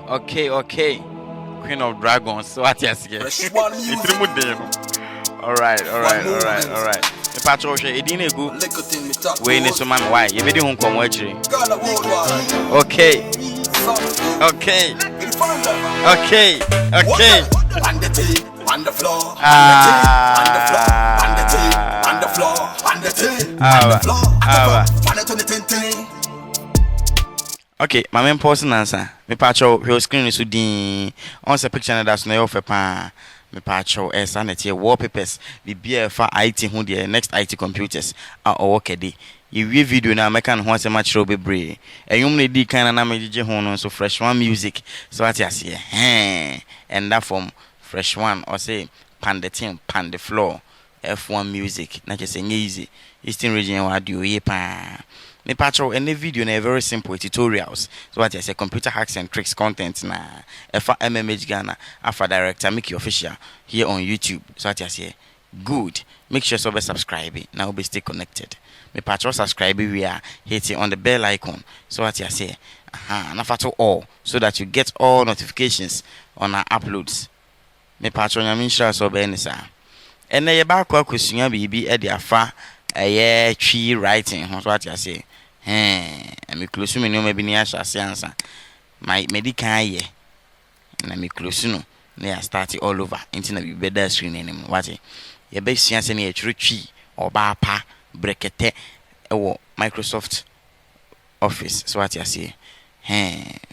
Okay. Queen of Dragons. So what you say? It's removed them. All right. The patrol say it didn't go. We need some man. Why? You didn't come watching. Okay. On the floor, okay, my main person answer. Me patrol your screen is din. On the picture that's no offer pa. Me patrol sanity wallpapers. The BFA IT who the next IT computers are work day. You view video na make an once a match robe brave. And you only di kind of namage hono so fresh one music. So what you see, and that from fresh one or say pan the floor. F1 music. Not just easy. Eastern region what do you pa. Me patrol any video na very simple tutorials. So what I say computer hacks and tricks content na F MMH Ghana afa director Micky official here on YouTube. So what I say good. Make sure to subscribe. Now be stay connected. Me patrol subscribe we are hitting on the bell icon. So what I say nafato all so that you get all notifications on our uploads. Me patrol nyaminsha so be nisa. Ene ye ba kwa kusua bibi e de afa eye tree writing. So what I say me close me no maybe ni asase ansa my medical ye na me close no na start all over into na be better screen anim what ye be sua se na ye twi oba pa brekete ewo Microsoft Office. So what I say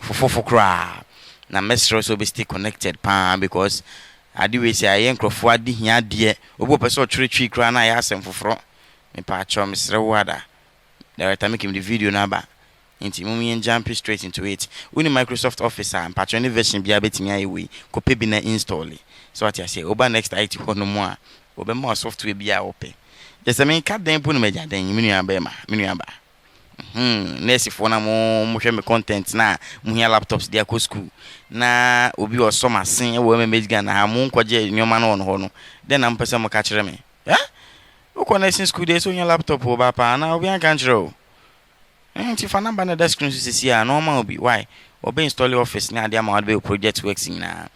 for kra na mesro so be stay connected pa because I do we say I enkrofo adi hia de obo person twi kra na ya asem foforo me pa chom mesre wada director make him the video number into mummy jump straight into it. Uni Microsoft Office and patron version bia betimi ayewe kope bi na install. So what I say oba next IT hono mo a obe more software bia ope. Just I mean cat den punu meja den minu aba. Nesi for na mo hwe me content na mo hia laptops dia ko school na obi o so masen e wo MMH Ghana ha mo nkwaje nyoma na ho no den na mpese mo ka kire me connection school days on your laptop or bapa now we can control. And if a number on the screen is here, normal be why or be install your office now the amount be project works in now.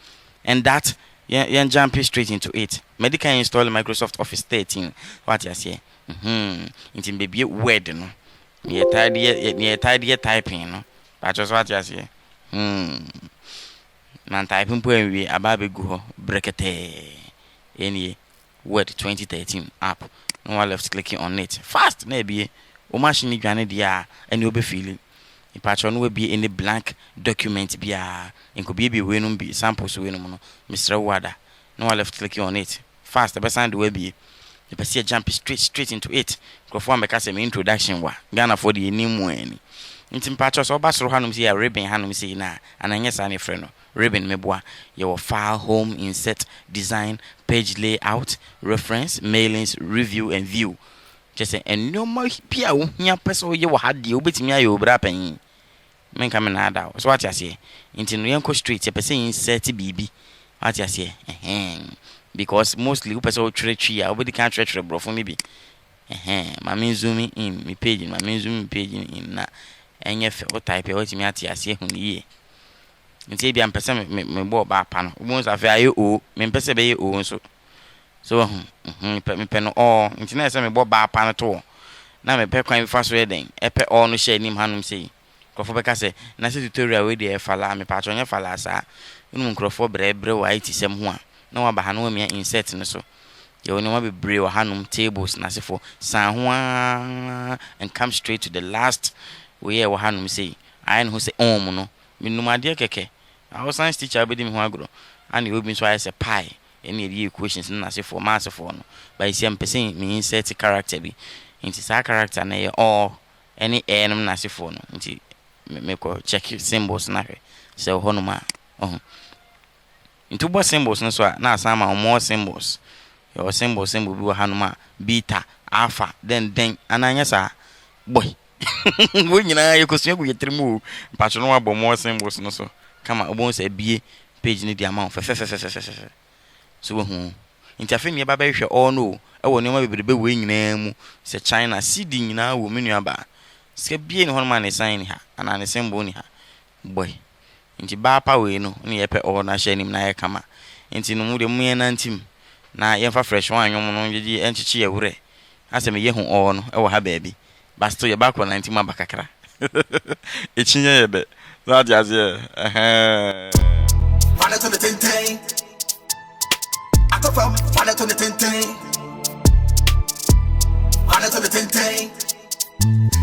And that you jump straight into it. Medical install Microsoft Office 13. What you say? It may be word no. Near tidy typing no. That's just what you say. Man typing point we about go brekete any Word 2013 app. No one left clicking on it. Fast, maybe. O machine granted dia and you'll be feeling. If patron will be any blank document be and could be winum be samples winum. Mr. Wada. No one left clicking on it. Fast, the best hand will be. The person jump straight into it. Perform a introduction wa. Ghana for the name any. Intim patros or basso hanum see a ribbon hanum see na and I guess any friend. Ribbon meboa your file home insert design page layout reference mailings review and view just say and no more pia wo hia person ye wo hade obetimi ayo bra pan men come na ada so what you say into no yanko street e person insert bibi what you say because mostly who person three obedi can three bro for me be my mean zooming in me page my mean zooming page in na enye fe o type e otimi ati ase hu ye nti bia mpese me bo ba pa no mo sa fe aye o me mpese be ye o nso so me pe no o nti na ese me bo ba pa no to na me pe kwan fa so ye den e pe o no share nim hanum sei krofo be ka se na se tutorial we dey fala me pa cho nya fala sa unu krofo bre wa IT sem ho a na wa ba ha no me insert no so ye woni wa be bre wa hanum tables na se for san ho and come straight to the last we wa hanum sei I know say no minumade keke our science teacher be dem ho agro and you be so I say pi any the equations na say for math for no by say person me insert character be into sa character na all any n na say for no into me ko check symbols na hwe so ho no ma into bo symbols no so na asama more symbols your symbol bi wa hanuma beta alpha then ananya sa boy we nyina yekosua go yetrimu patcho no abo more symbols no so kama obon say bie page ni di amount fe so we hu interface ni baba hwe all no e wo ne ma bebrebe we nyina mu se China CD nyina wo menu aba ska bie ne hono ne sign ha ana ne symbol ni ha boy nti ba pa we no ne ye pe o na hye nim na ye kama nti no mu de mu ye nantim na ye fa fresh one nwom no gigi enchichi ye wure asem ye hu o no e wo ha baabi basto ye ba ko nantim abakakra echinye ye be that ya ye Find it on the ting. I come from find it on the ting. Find it on the ting.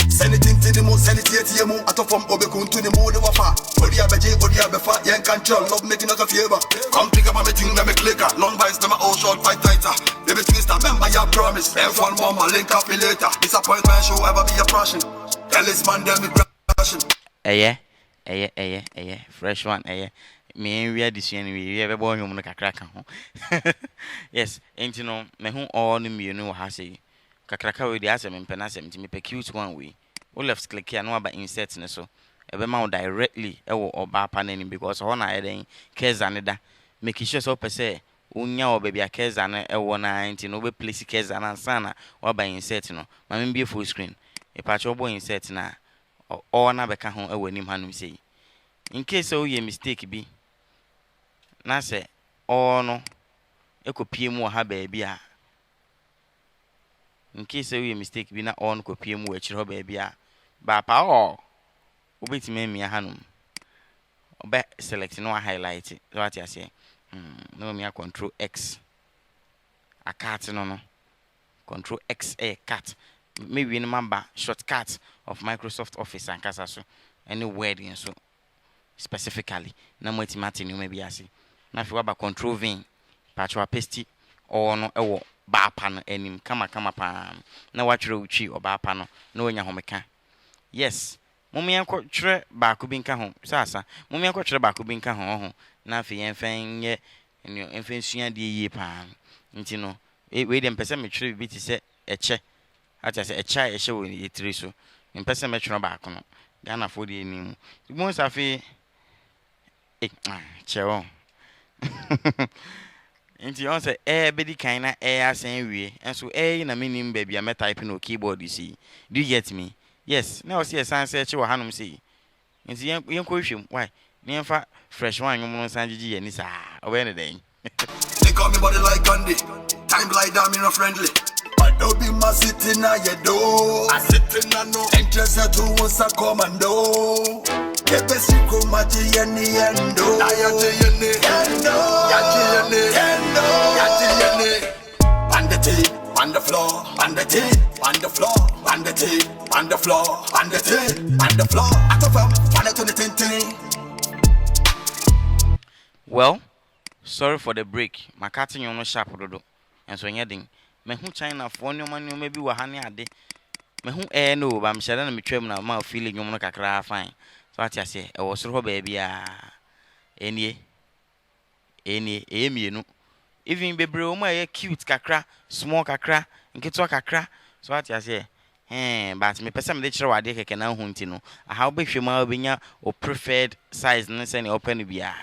Send it to the moon, send it to the moon. I come from Obekun to the moon, the wafa. Odia beje, odia befa, yen control, love making us a favor. Come pick up on me thing, let me click her. Long bites, them all short, fight tighter. Baby twist, remember your promise. F1 mama, link up me later. Disappointment show ever be a passion. Tell this man, them me crashing. Fresh one, me we are this year we ever born home kakra ka ho yes enti no me hu all no mienu wo ha sei kakra ka we dey asem mpena asem ti me pe cute one we wo left click here no aba insert ne so ebe ma wo directly e wo oba pa na ni because ho na eden keza ne da make sure so pe say unya wo baby akeza na e wo na enti no be place keza na sana wo aba insert no ma me be full screen e pa cho bo insert na o na be ka ho e wo nim hanum sei in case o ye mistake bi na se o no ekopie mu ha baabi a in case o ye mistake bi na o no kopie mu a chiro baabi a ba pa o obetime mia hanum oba select no highlight what you say no me control x a cat no control x a cat maybe no mamba shortcut of Microsoft Office and kasa so any word in so specifically na mo timati ni maybe ase na fi waba control v patch paste or no ewo ba pa no enim kama pa na watwere utwi oba pa no na onya homeka yes mummy enko twere ba ko bi nka ho sasa mummy enko twere ba ko bi nka ho na fi yenfen ye enfen sua de yie pa nti no we dem pese me twere bi ti se eche ati se echa ehye wo yetiri so mpese me twere ba ko no Ghana for the enim mo safi chewo nti on say bedi kan na asen wie enso na menim ba bia me type no keyboard you see do you get me yes na o see san say chewo hanom say nti yen ko hwem why yen fa fresh one nwom no san gigi ye ni sa obe ne den They call me body like candy. Time glide down, me no friendly. I don't be my sitting at your door. I sit in a no. Interested to once a commando. The best you come at the end. On the tape, on the floor, on the tape, on the floor, on the tape, on the floor, on the tape, on the floor. I took from on the tin. well sorry for the break makati nyono sharp dodo enso nyedin me hu China for nyoma bi wa ha ne ade me hu no ba mhyere na metwam na ma feeling nyomo kakra fine so ati ase e wo soro ho ba bia enie mienu even bebre o ma ye cute kakra small kakra nketo kakra so ati ase but me pese me de kire wade keke na hu nti no aha obehwema obenya o preferred size ne se ne open bia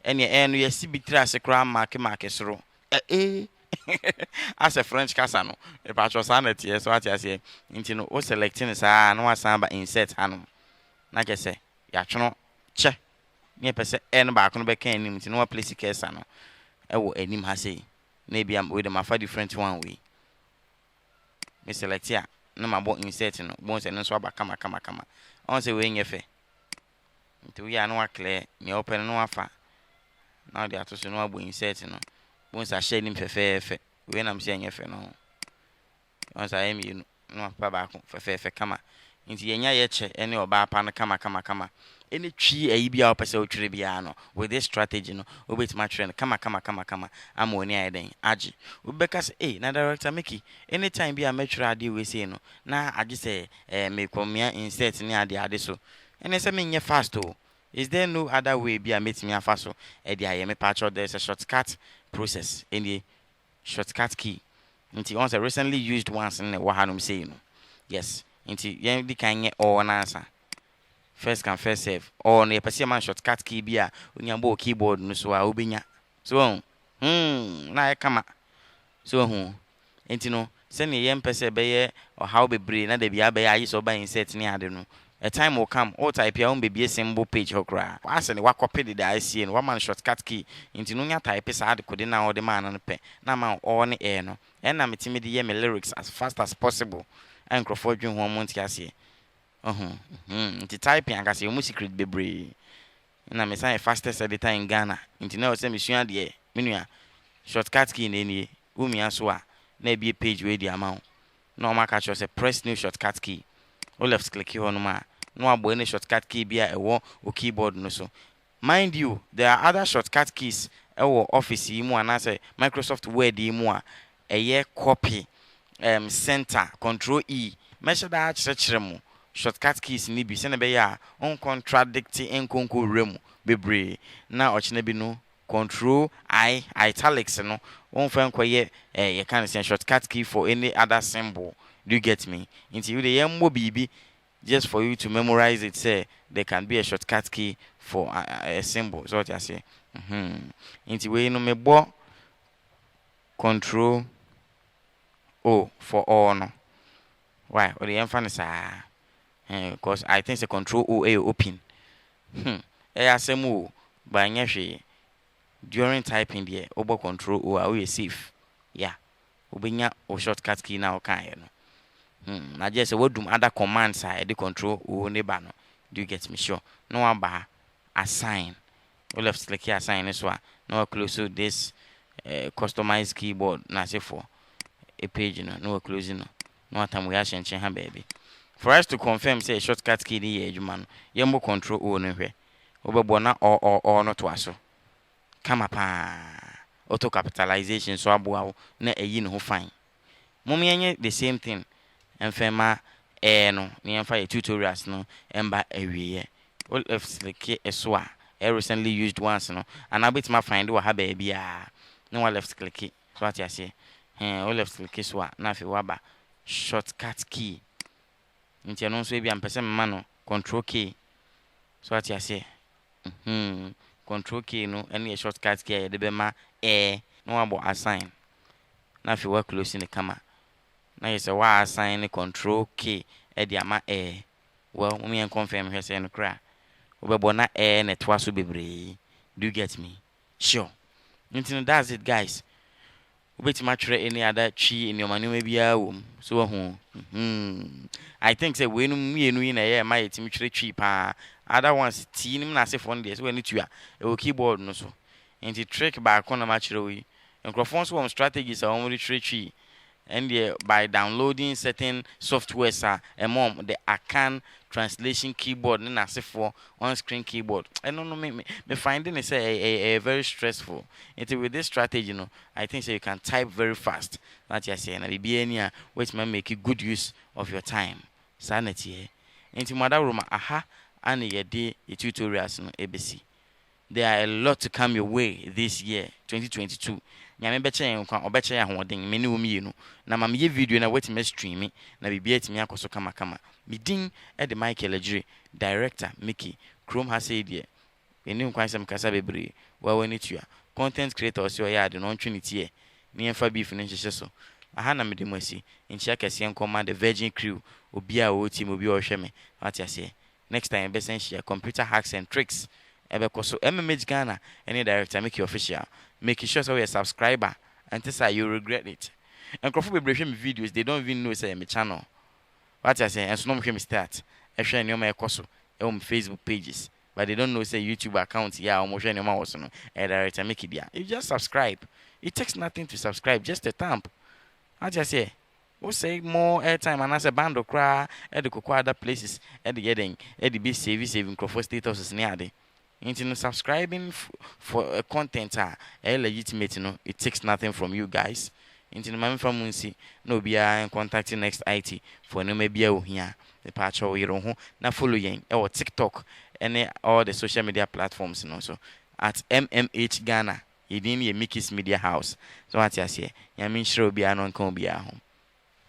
ene no yesi bitira ase kra mark soro as a French kasa no e pa cho sanity so ati ase nti no o selecting sa na wasan ba insert hanom na kese ya twono che ne pese no ba ko no be kan nim nti no wa place kesa no e wo anim ha sei na bia we dem afa different one way me select ya na mabo insert no bon se no so aba kama on se we nyefe nti we ya no wa clear me open no afa na de ato so no abo insert no bon sa share nim fefefe we na mse nyefe no on sa emi no pa ba ko fefefe kama nti yenya ye che ene oba pa no kama ene twi ayi bia opese otwere bia no with this strategy no obetima twere no kama ama oni ayeden agi obeka say na director Micky anytime bia metwere ade we say no na agi say me komia insert ni ade so ene say me nye fast o is there no other way bia metimi afa so e dia ye me patch there's a shortcut process any shortcut key nti once recently used once in wa hanum say no yes nti yen di kan ye all na answer first come first serve or na pese man shortcut key bia onyambo keyboard no so a obenya so na e kama so nti no send a young person be or how be brain, and they be a so by insert near the no. A time will come, all type your own baby a symbol page or cry. I send what copy the I see and one man shortcut key into no type is hard could now the man on the pen. Now my own air no. And I'm timid my lyrics as fast as possible. And Crawford June 1 month yasi. The typing I can see almost secret be na me say fastest editor in Ghana. Nti na o say me sua de menua shortcut key na nie umia so a na be page we di amount. Na o maka cho say press new shortcut key. O left click here no ma. No abo any shortcut key bia e wo o keyboard no so. Mind you, there are other shortcut keys e wo office yi mu ana say Microsoft Word yi mu a eye copy center control E. Measure that chire mu. Shortcut keys ni bi sene be ya on contradict enkonko remu bebre na ochine bi no control I italics no on fa nkoye you can say shortcut key for any other symbol. Do you get me? Into you the yembo bibi just for you to memorize it, say there can be a shortcut key for a symbol. So what I say. Into we no me bo control O for all no. Why? Or the emphasis because I think the control O a open. Asemu by nyehwe during typing there obo control O are we safe. Yeah. Obinya o shortcut key na o kan no. Na just say what do other commands I the control O neighbor no. Do you get me sure? No one ba assign. We left click here assign this one. No close to this customized keyboard na say for a page no closing no. No time we are changing her baby. For us to confirm say shortcut key the age man, yembo control O no hwe. Obebo na or not to aso. Kama pa. Auto capitalization so aboa na eyi ne ho fine. Mommy enye the same thing. Enfema no, ni emfa ye tutorials no emba ewiye. All if like so a recently used once no, and I bit my find we ha baby a. No one left click. So what you say? All left click so na fi waba shortcut key. Nti no so e bia mpese mma no control key. So what you say? Control key no any shortcut key de be ma no abo assign. Na fi work close in the camera. Na you say why assign the control key e de ama well we me confirm here say no kra. Obebo na na to aso bebre. Do you get me? Sure. Nti that's it guys. Ubetima try any other tree in your manu maybe so I think say we no mienu na ye my team tree pa other ones tea nim na say for this we need to e keyboard no so nti trick back on na ma kire we microphones one strategies are only tree and by downloading certain softwares among the Akan translation keyboard na say for on screen keyboard I don't know me finding is a very stressful into with this strategy I think so you can type very fast that you say na be any which may make you good use of your time sanity into mother room and ye day tutorials no ABC there are a lot to come your way this year 2022 nyame beche nkwa obeche ya hoden me ne omi no na ma me video na wetime stream na bibia timi akoso kama midin e de Michael Ejire director Micky Chrome ha say there eni nkwa nsem kasa bebre wa wani tua content creators yo ya de no ntweniti e ne emfa beef ne nhyehyɛ so aha na me de mosi nchia kase nkoma the Virgin Crew obi a o team obi o hwɛ me what you say next time be send share computer hacks and tricks ebe koso MMH Ghana any director Micky official make sure so you're a subscriber until say you regret it and crofo be brehwe me videos they don't even know say my channel what I say and so no me start e hwe any my koso e on Facebook pages but they don't know say YouTube account yeah o mo hwe any ma wo so no e director Micky dia you just subscribe it takes nothing to subscribe just a thumb what I say we say more airtime and as a band of cry at the cocoa other places at the getting at the be saving crofo status near there. Into subscribing for content legitimate it takes nothing from you guys into the man from Munsi no be contacting next IT for no maybe here the patch or you na follow yen or TikTok and all the social media platforms and also at MMH Ghana you didn't Micky's media house so what you say ya mean sure be anon can be home